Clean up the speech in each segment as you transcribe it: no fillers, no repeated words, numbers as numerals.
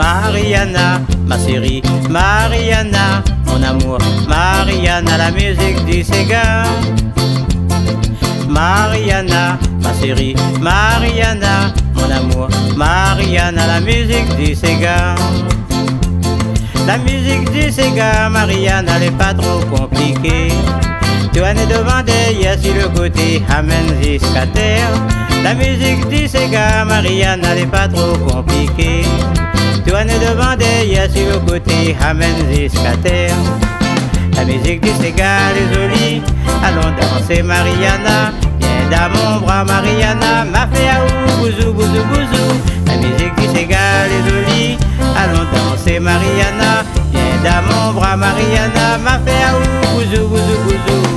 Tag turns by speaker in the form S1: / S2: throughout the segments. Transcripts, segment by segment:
S1: Mariana, ma chérie, Mariana, mon amour, Mariana, la musique du Sega. Mariana, ma chérie, Mariana, mon amour, Mariana, la musique du Sega. La musique du Sega, Mariana, elle est pas trop compliquée. Tu en es devant derrière sur le côté, amène jusqu'à terre. La musique du Sega, Mariana, elle est pas trop compliquée. Tu en es devant derrière sur le côté, amène jusqu'à terre. La musique du Sega, elle est jolie. Allons danser, Mariana. Viens dans mon bras, Mariana. Ma fait à ou, bouzou, bouzou, bouzou. La musique du Sega, elle est jolie. Allons danser, Mariana. Viens dans mon bras, Mariana. Ma fait à ou, bouzou, bouzou, bouzou.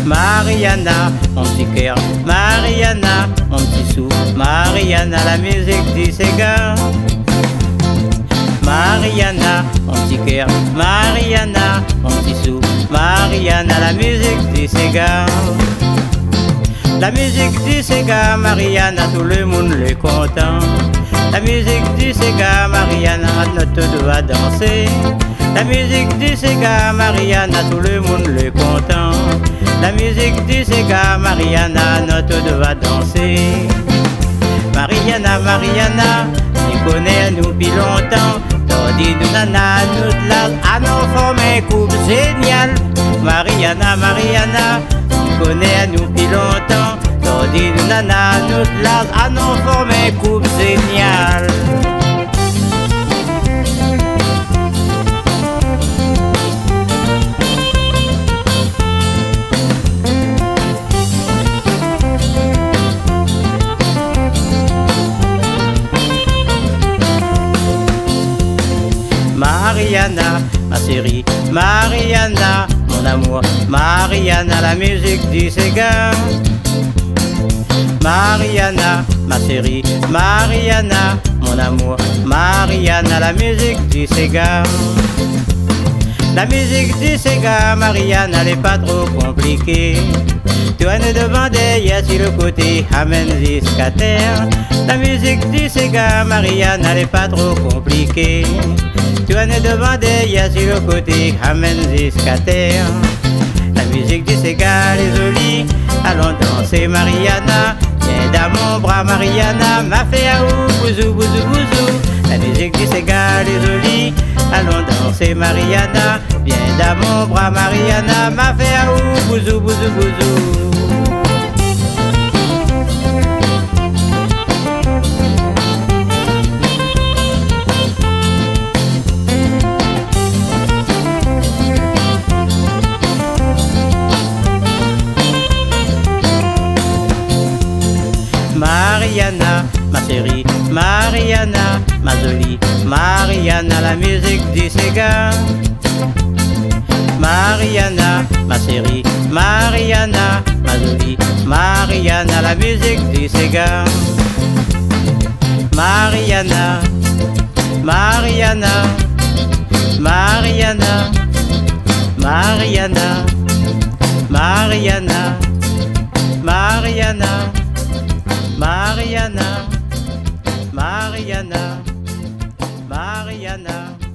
S1: Mariana, mon petit cœur, Mariana, mon petit sou, Mariana, la musique du Sega. Mariana, mon petit cœur, Mariana, mon petit sou, Mariana, la musique du Sega. La musique du Sega, Mariana, tout le monde le content. La musique du Sega, Mariana, notre doit danser. La musique du Sega, Mariana, tout le monde le content. La musique du Sega, Mariana, notre doit danser. Mariana, Mariana, tu connais nous depuis longtemps. T'as dit nous nana, nous là, à nous former coupe géniale. Mariana, Mariana, tu connais nous depuis longtemps. T'as dit nous nana, nous là, à nous former coupe géniale. Mariana, ma chérie, Mariana, mon amour, Mariana, la musique du Sega. Mariana, ma chérie, Mariana, mon amour, Mariana, la musique du Sega. La musique du Sega, Mariana, elle est pas trop compliquée. Tu en es devant derrière sur le côté, amène jusqu'à terre. La musique du Sega, Mariana, elle est pas trop compliquée. Tu en es devant derrière sur le côté, amène jusqu'à terre. La musique du Sega, elle est jolie. Allons danser, Mariana. Viens dans mon bras, Mariana. Ma fait à ou, bouzou, bouzou, bouzou. La musique du Sega, elle est jolie. Allons danser, Mariana. Viens dans mon bras, Mariana. Ma fait à ou, bouzou, bouzou, bouzou. Mariana, ma chérie, Mariana, ma jolie, Mariana, la musique du Sega. Mariana, ma chérie, Mariana, ma jolie, Mariana, la musique du Sega. Mariana, Mariana, Mariana, Mariana, Mariana, Mariana, Mariana, Mariana, Mariana.